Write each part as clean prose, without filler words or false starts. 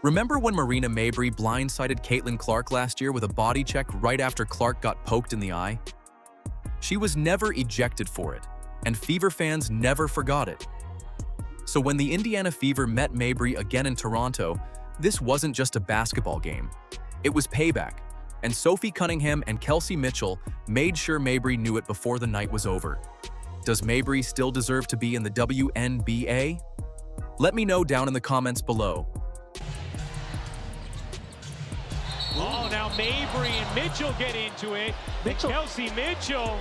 Remember when Marina Mabrey blindsided Caitlyn Clark last year with a body check right after Clark got poked in the eye? She was never ejected for it, and Fever fans never forgot it. So when the Indiana Fever met Mabrey again in Toronto, this wasn't just a basketball game. It was payback, and Sophie Cunningham and Kelsey made sure Mabrey knew it before the night was over. Does Mabrey still deserve to be in the WNBA? Let me know down in the comments below. Oh, now Mabrey and Mitchell get into it. Kelsey Mitchell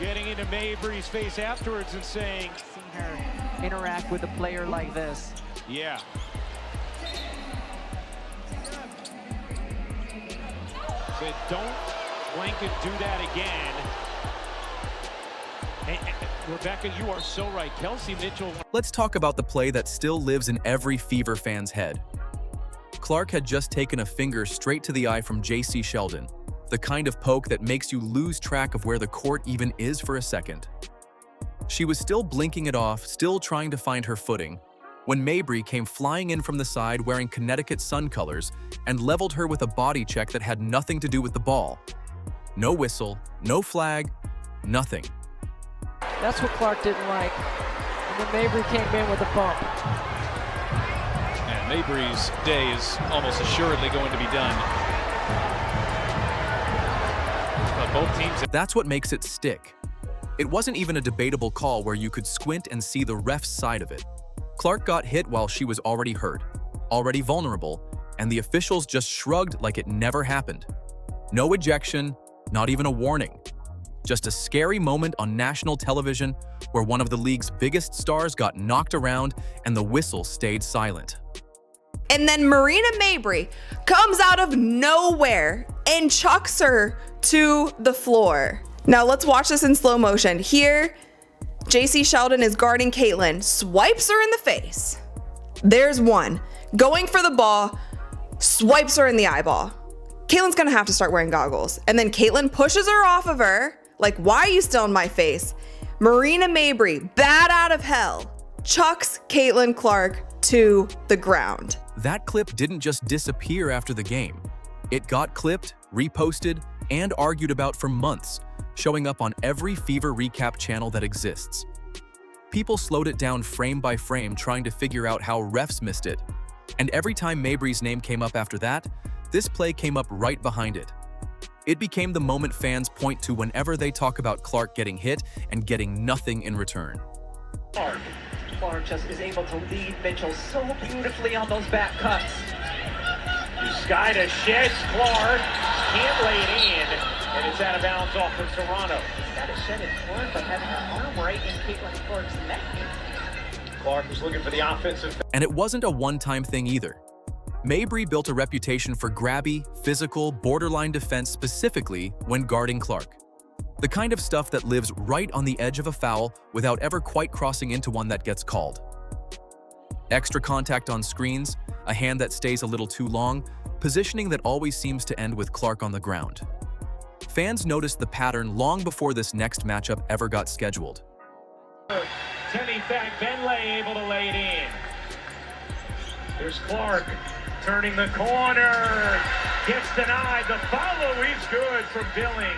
getting into Mabrey's face afterwards and saying, Seen her interact with a player like this. yeah. Said, don't Blanket do that again. And Rebecca, you are so right. Kelsey Mitchell. Let's talk about the play that still lives in every Fever fan's head. Clark had just taken a finger straight to the eye from J.C. Sheldon, the kind of poke that makes you lose track of where the court even is for a second. She was still blinking it off, still trying to find her footing, when Mabrey came flying in from the side wearing Connecticut Sun colors and leveled her with a body check that had nothing to do with the ball. No whistle, no flag, nothing. That's what Clark didn't like. And then Mabrey came in with a bump. And Mabrey's day is almost assuredly going to be done. Both teams. That's what makes it stick. It wasn't even a debatable call where you could squint and see the ref's side of it. Clark got hit while she was already hurt, already vulnerable, and the officials just shrugged like it never happened. No ejection, not even a warning. Just a scary moment on national television where one of the league's biggest stars got knocked around and the whistle stayed silent. And then Marina Mabrey comes out of nowhere and chucks her to the floor. Now let's watch this in slow motion. Here, J.C. Sheldon is guarding Caitlyn, swipes her in the face. There's one. Going for the ball, swipes her in the eyeball. Caitlyn's gonna have to start wearing goggles. And then Caitlyn pushes her off of her, like, why are you still in my face? Marina Mabrey, bad out of hell, chucks Caitlyn Clark to the ground. That clip didn't just disappear after the game. It got clipped, reposted, and argued about for months, showing up on every Fever recap channel that exists. People slowed it down frame by frame trying to figure out how refs missed it. And every time Mabrey's name came up after that, this play came up right behind it. It became the moment fans point to whenever they talk about Clark getting hit and getting nothing in return. Clark just is able to lead Mitchell so beautifully on those back cuts. Skyda sheds Clark, can't lay it in, and it's out of bounds off of Toronto. Skyda shedded Clark by having her arm right in Caitlyn Clark's neck. Clark was looking for the offensive. And it wasn't a one-time thing either. Mabrey built a reputation for grabby, physical, borderline defense specifically when guarding Clark. The kind of stuff that lives right on the edge of a foul without ever quite crossing into one that gets called. Extra contact on screens, a hand that stays a little too long, positioning that always seems to end with Clark on the ground. Fans noticed the pattern long before this next matchup ever got scheduled. Temi Benlay able to lay it in. There's Clark turning the corner, gets denied. The follow is good from Billings.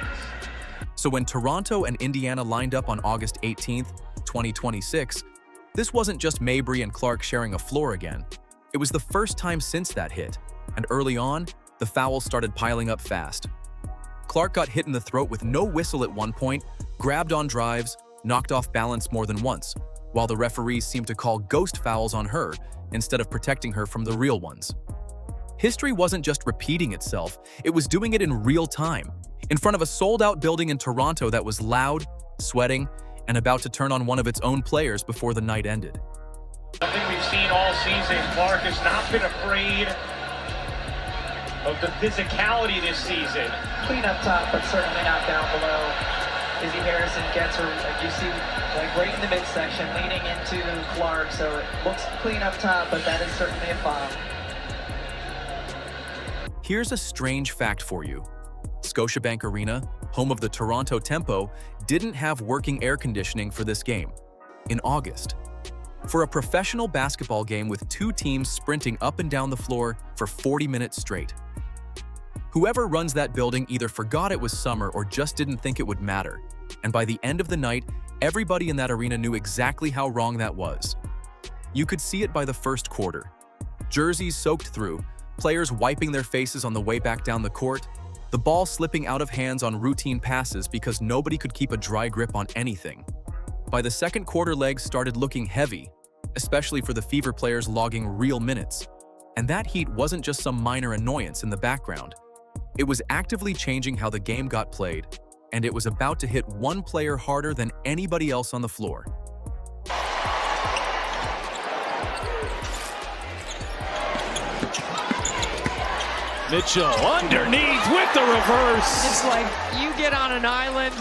So when Toronto and Indiana lined up on August 18th, 2026, this wasn't just Mabrey and Clark sharing a floor again. It was the first time since that hit, and early on, the fouls started piling up fast. Clark got hit in the throat with no whistle at one point, grabbed on drives, knocked off balance more than once, while the referees seemed to call ghost fouls on her instead of protecting her from the real ones. History wasn't just repeating itself, it was doing it in real time, in front of a sold-out building in Toronto that was loud, sweating, and about to turn on one of its own players before the night ended. Something we've seen all season. Clark has not been afraid of the physicality this season. Clean up top, but certainly not down below. Izzy Harrison gets her, you see, like right in the midsection, leaning into Clark, so it looks clean up top, but that is certainly a foul. Here's a strange fact for you. Scotiabank Arena, home of the Toronto Tempo, didn't have working air conditioning for this game. In August, For a professional basketball game with two teams sprinting up and down the floor for 40 minutes straight. Whoever runs that building either forgot it was summer or just didn't think it would matter. And by the end of the night, everybody in that arena knew exactly how wrong that was. You could see it by the first quarter. Jerseys soaked through, players wiping their faces on the way back down the court, the ball slipping out of hands on routine passes because nobody could keep a dry grip on anything. By the second quarter, legs started looking heavy, especially for the Fever players logging real minutes. And that heat wasn't just some minor annoyance in the background. It was actively changing how the game got played, and it was about to hit one player harder than anybody else on the floor. Mitchell underneath with the reverse. It's like you get on an island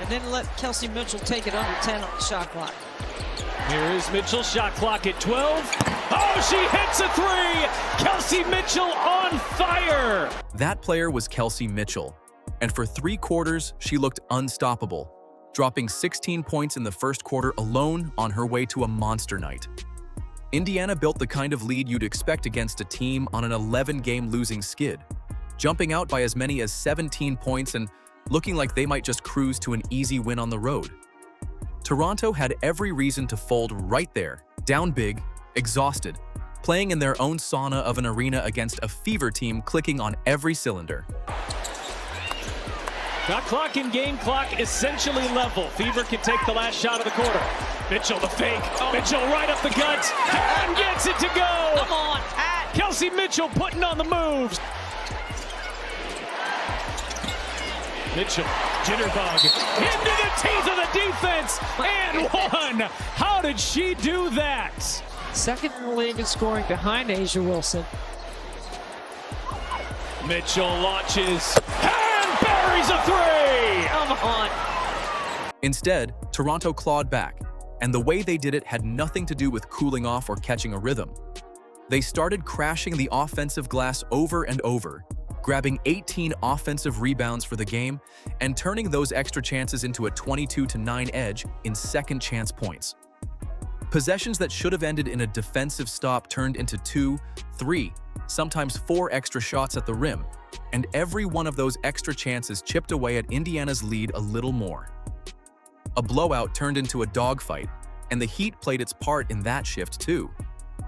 and then let Kelsey Mitchell take it under 10 on the shot clock. Here is Mitchell, shot clock at 12. Oh, she hits a three! Kelsey Mitchell on fire! That player was Kelsey Mitchell, and for 3 quarters, she looked unstoppable, dropping 16 points in the first quarter alone on her way to a monster night. Indiana built the kind of lead you'd expect against a team on an 11-game losing skid, jumping out by as many as 17 points and looking like they might just cruise to an easy win on the road. Toronto had every reason to fold right there, down big, exhausted, playing in their own sauna of an arena against a Fever team clicking on every cylinder. Shot clock and game clock essentially level. Fever can take the last shot of the quarter. Mitchell the fake. Mitchell right up the guts and gets it to go. Come on, Pat. Kelsey Mitchell putting on the moves. Mitchell, jitterbug, into the teeth of the defense, and one. How did she do that? Second in the league in scoring behind Asia Wilson. Mitchell launches and buries a three. Come on. Instead, Toronto clawed back, and the way they did it had nothing to do with cooling off or catching a rhythm. They started crashing the offensive glass over and over, grabbing 18 offensive rebounds for the game and turning those extra chances into a 22-9 edge in second chance points. Possessions that should have ended in a defensive stop turned into 2, 3, sometimes 4 extra shots at the rim, and every one of those extra chances chipped away at Indiana's lead a little more. A blowout turned into a dogfight, and the Heat played its part in that shift too,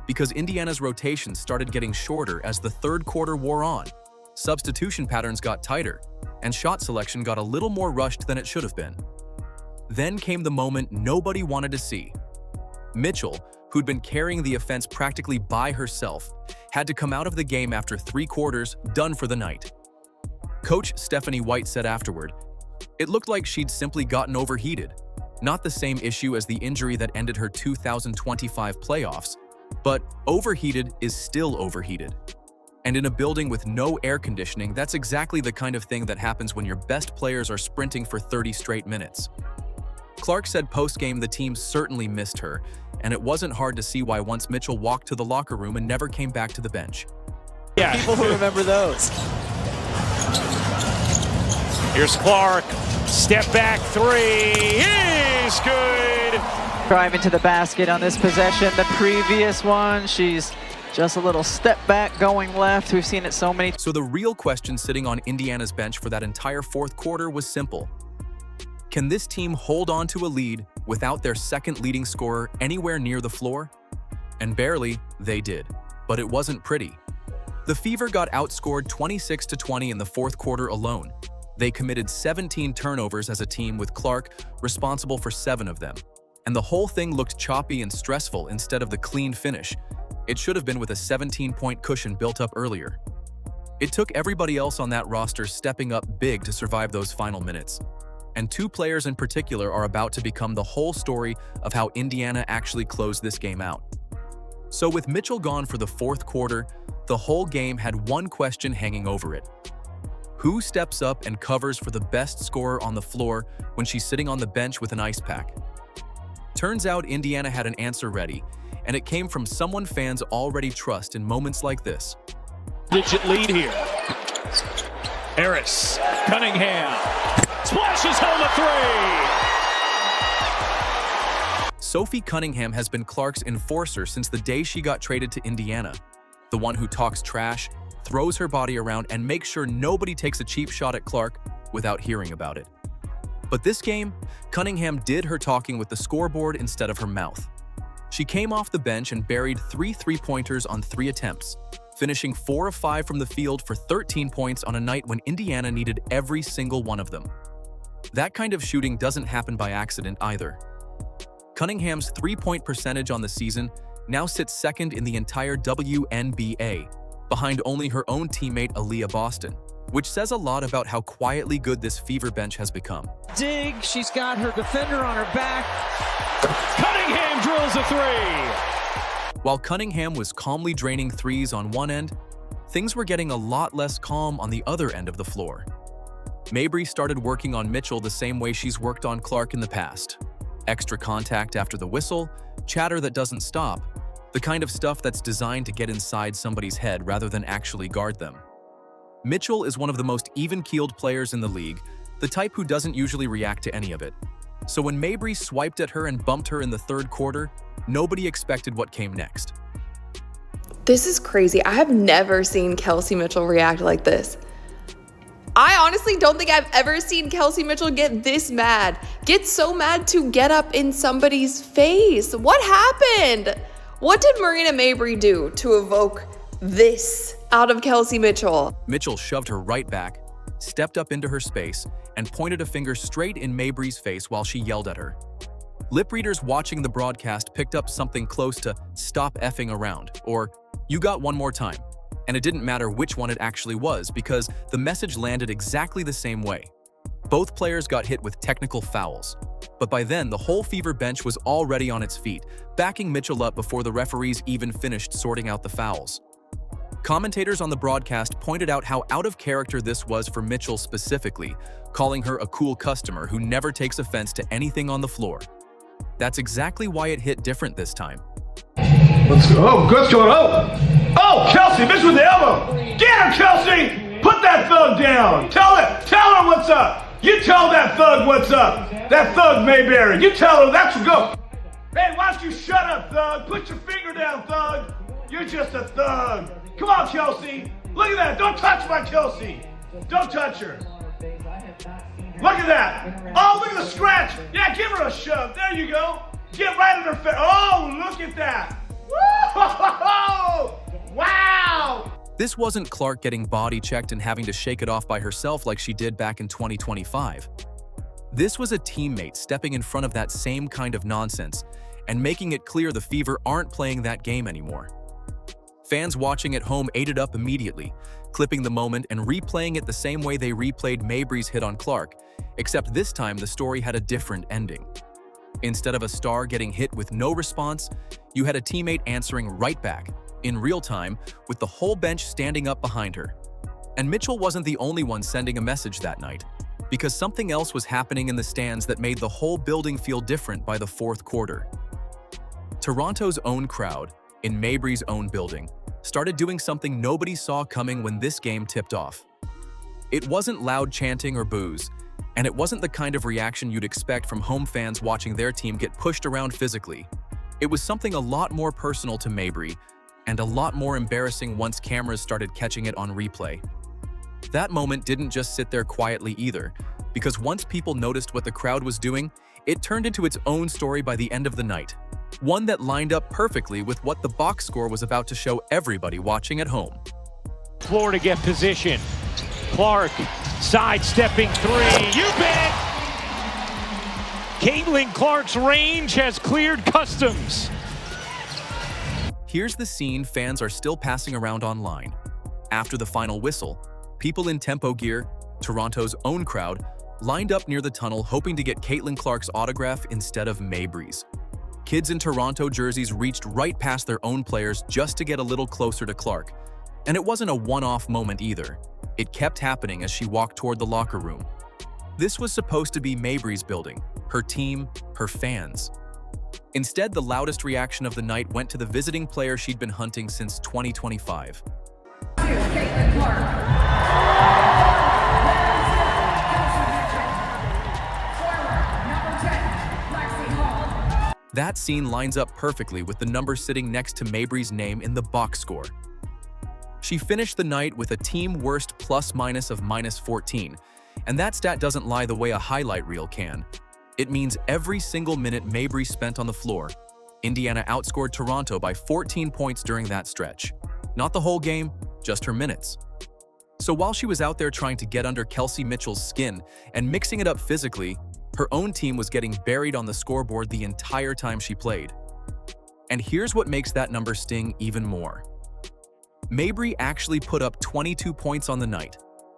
because Indiana's rotations started getting shorter as the third quarter wore on. Substitution patterns got tighter, and shot selection got a little more rushed than it should have been. Then came the moment nobody wanted to see. Mitchell, who'd been carrying the offense practically by herself, had to come out of the game after 3 quarters, done for the night. Coach Stephanie White said afterward, "It looked like she'd simply gotten overheated. Not the same issue as the injury that ended her 2025 playoffs, but overheated is still overheated. And in a building with no air conditioning, that's exactly the kind of thing that happens when your best players are sprinting for 30 straight minutes." Clark said post-game the team certainly missed her, and it wasn't hard to see why once Mitchell walked to the locker room and never came back to the bench. Yeah. People who remember those. Here's Clark. Step back three is good. Driving to the basket on this possession. The previous one, she's just a little step back going left. We've seen it so many. So the real question sitting on Indiana's bench for that entire fourth quarter was simple. Can this team hold on to a lead without their second leading scorer anywhere near the floor? And barely, they did. But it wasn't pretty. The Fever got outscored 26-20 in the fourth quarter alone. They committed 17 turnovers as a team, with Clark responsible for 7 of them. And the whole thing looked choppy and stressful instead of the clean finish it should have been with a 17-point cushion built up earlier. It took everybody else on that roster stepping up big to survive those final minutes. And 2 players in particular are about to become the whole story of how Indiana actually closed this game out. So with Mitchell gone for the fourth quarter, the whole game had one question hanging over it. Who steps up and covers for the best scorer on the floor when she's sitting on the bench with an ice pack? Turns out Indiana had an answer ready, and it came from someone fans already trust in moments like this. Digit lead here. Harris, Cunningham, splashes home a 3. Sophie Cunningham has been Clark's enforcer since the day she got traded to Indiana. The one who talks trash, throws her body around, and makes sure nobody takes a cheap shot at Clark without hearing about it. But this game, Cunningham did her talking with the scoreboard instead of her mouth. She came off the bench and buried 3 three-pointers on 3 attempts, finishing 4 of 5 from the field for 13 points on a night when Indiana needed every single one of them. That kind of shooting doesn't happen by accident either. Cunningham's three-point percentage on the season now sits second in the entire WNBA, behind only her own teammate Aaliyah Boston, which says a lot about how quietly good this Fever bench has become. Dig, she's got her defender on her back. Cunningham drills a 3. While Cunningham was calmly draining threes on one end, things were getting a lot less calm on the other end of the floor. Mabrey started working on Mitchell the same way she's worked on Clark in the past. Extra contact after the whistle, chatter that doesn't stop, the kind of stuff that's designed to get inside somebody's head rather than actually guard them. Mitchell is one of the most even-keeled players in the league, the type who doesn't usually react to any of it. So when Mabrey swiped at her and bumped her in the third quarter, nobody expected what came next. This is crazy. I have never seen Kelsey Mitchell react like this. I honestly don't think I've ever seen Kelsey Mitchell get this mad. Get so mad to get up in somebody's face. What happened? What did Marina Mabrey do to evoke this out of Kelsey Mitchell? Mitchell shoved her right back, stepped up into her space, and pointed a finger straight in Mabrey's face while she yelled at her. Lip readers watching the broadcast picked up something close to "stop effing around" or "you got one more time." And it didn't matter which one it actually was because the message landed exactly the same way. Both players got hit with technical fouls. But by then, the whole Fever bench was already on its feet, backing Mitchell up before the referees even finished sorting out the fouls. Commentators on the broadcast pointed out how out of character this was for Mitchell specifically, calling her a cool customer who never takes offense to anything on the floor. That's exactly why it hit different this time. What's going on? Oh, Kelsey, Mitch with the elbow. Get her, Kelsey! Put that thug down. Tell her what's up. You tell that thug what's up. That thug Mayberry. You tell her that's a go. Hey, why don't you shut up, thug? Put your finger down, thug. You're just a thug. Come on, Kelsey. Look at that. Don't touch my Kelsey. Don't touch her. Look at that. Oh, look at the scratch. Yeah, give her a shove. There you go. Get right in her face. Oh, look at that. Whoa! Wow! This wasn't Clark getting body checked and having to shake it off by herself like she did back in 2025. This was a teammate stepping in front of that same kind of nonsense and making it clear the Fever aren't playing that game anymore. Fans watching at home ate it up immediately, clipping the moment and replaying it the same way they replayed Mabrey's hit on Clark, except this time the story had a different ending. Instead of a star getting hit with no response, you had a teammate answering right back, in real time, with the whole bench standing up behind her. And Mitchell wasn't the only one sending a message that night, because something else was happening in the stands that made the whole building feel different by the fourth quarter. Toronto's own crowd, in Mabrey's own building, started doing something nobody saw coming when this game tipped off. It wasn't loud chanting or boos, and it wasn't the kind of reaction you'd expect from home fans watching their team get pushed around physically. It was something a lot more personal to Mabrey, and a lot more embarrassing once cameras started catching it on replay. That moment didn't just sit there quietly either, because once people noticed what the crowd was doing, it turned into its own story by the end of the night. One that lined up perfectly with what the box score was about to show everybody watching at home. Floor to get position. Clark sidestepping 3. You bet! Caitlyn Clark's range has cleared customs. Here's the scene fans are still passing around online. After the final whistle, people in tempo gear, Toronto's own crowd, lined up near the tunnel hoping to get Caitlyn Clark's autograph instead of Mabrey's. Kids in Toronto jerseys reached right past their own players just to get a little closer to Clark. And it wasn't a one-off moment either. It kept happening as she walked toward the locker room. This was supposed to be Mabrey's building, her team, her fans. Instead, the loudest reaction of the night went to the visiting player she'd been hunting since 2025. Caitlyn Clark. That scene lines up perfectly with the number sitting next to Mabrey's name in the box score. She finished the night with a team worst plus-minus of -14, and that stat doesn't lie the way a highlight reel can. It means every single minute Mabrey spent on the floor, Indiana outscored Toronto by 14 points during that stretch. Not the whole game, just her minutes. So while she was out there trying to get under Kelsey Mitchell's skin and mixing it up physically, her own team was getting buried on the scoreboard the entire time she played. And here's what makes that number sting even more. Mabrey actually put up 22 points on the night,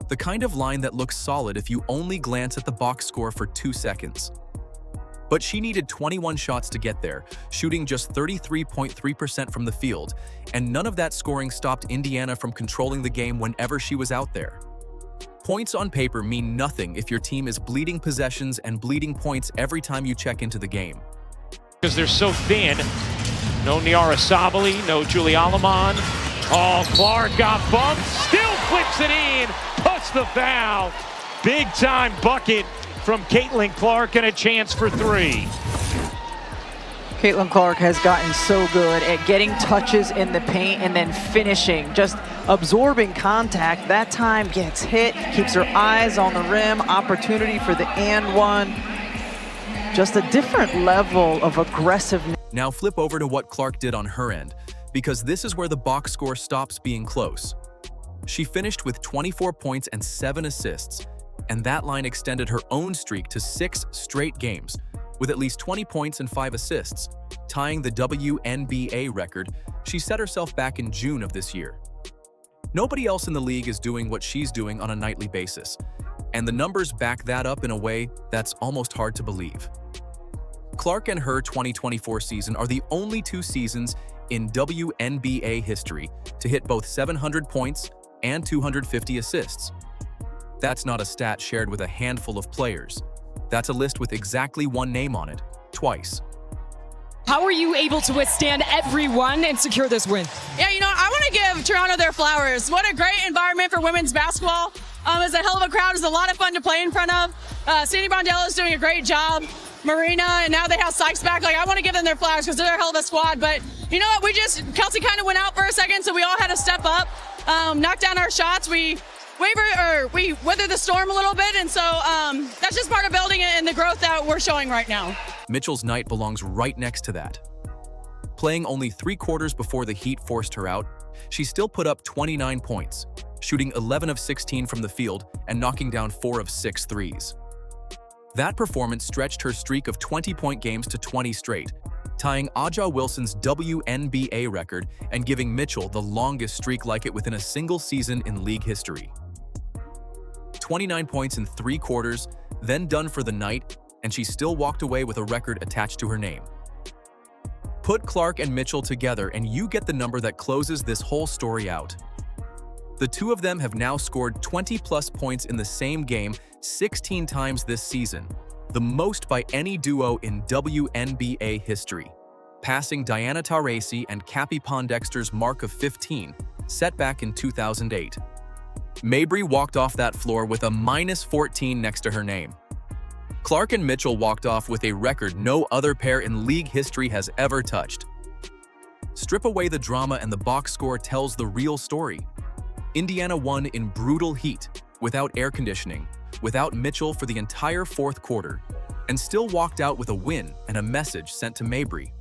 the kind of line that looks solid if you only glance at the box score for 2 seconds. But she needed 21 shots to get there, shooting just 33.3% from the field, and none of that scoring stopped Indiana from controlling the game whenever she was out there. Points on paper mean nothing if your team is bleeding possessions and bleeding points every time you check into the game. Because they're so thin. No Niara Sabali, no Julie Alamon. Oh, Clark got bumped, still flips it in, puts the foul. Big time bucket from Caitlyn Clark and a chance for 3. Caitlyn Clark has gotten so good at getting touches in the paint and then finishing, just absorbing contact. That time gets hit, keeps her eyes on the rim, opportunity for the and one. Just a different level of aggressiveness. Now flip over to what Clark did on her end, because this is where the box score stops being close. She finished with 24 points and 7 assists, and that line extended her own streak to 6 straight games, with at least 20 points and 5 assists, tying the WNBA record she set herself back in June of this year. Nobody else in the league is doing what she's doing on a nightly basis, and the numbers back that up in a way that's almost hard to believe. Clark and her 2024 season are the only 2 seasons in WNBA history to hit both 700 points and 250 assists. That's not a stat shared with a handful of players. That's a list with exactly one name on it, twice. How were you able to withstand everyone and secure this win? Yeah, I want to give Toronto their flowers. What a great environment for women's basketball. It's a hell of a crowd. It's a lot of fun to play in front of. Sandy Brondello is doing a great job. Marina, and now they have Sykes back. I want to give them their flowers because they're a hell of a squad. But you know what? Kelsey kind of went out for a second, so we all had to step up, knock down our shots. We weathered the storm a little bit, and so that's just part of building it and the growth that we're showing right now. Mitchell's night belongs right next to that. Playing only 3 quarters before the Heat forced her out, she still put up 29 points, shooting 11 of 16 from the field and knocking down 4 of 6 threes. That performance stretched her streak of 20-point games to 20 straight, tying Aja Wilson's WNBA record and giving Mitchell the longest streak like it within a single season in league history. 29 points in 3 quarters, then done for the night, and she still walked away with a record attached to her name. Put Clark and Mitchell together and you get the number that closes this whole story out. The 2 of them have now scored 20-plus points in the same game 16 times this season, the most by any duo in WNBA history, passing Diana Taurasi and Cappie Pondexter's mark of 15, set back in 2008. Mabrey walked off that floor with a -14 next to her name. Clark and Mitchell walked off with a record no other pair in league history has ever touched. Strip away the drama and the box score tells the real story. Indiana won in brutal heat, without air conditioning, without Mitchell for the entire 4th quarter, and still walked out with a win and a message sent to Mabrey.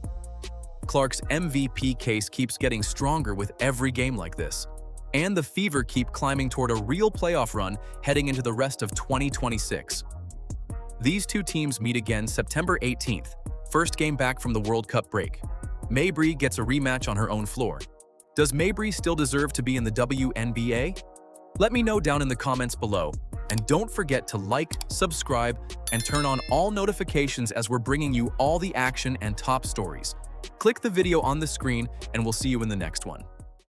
Clark's MVP case keeps getting stronger with every game like this, and the Fever keep climbing toward a real playoff run heading into the rest of 2026. These 2 teams meet again September 18th, first game back from the World Cup break. Mabrey gets a rematch on her own floor. Does Mabrey still deserve to be in the WNBA? Let me know down in the comments below, and don't forget to like, subscribe, and turn on all notifications as we're bringing you all the action and top stories. Click the video on the screen, and we'll see you in the next one.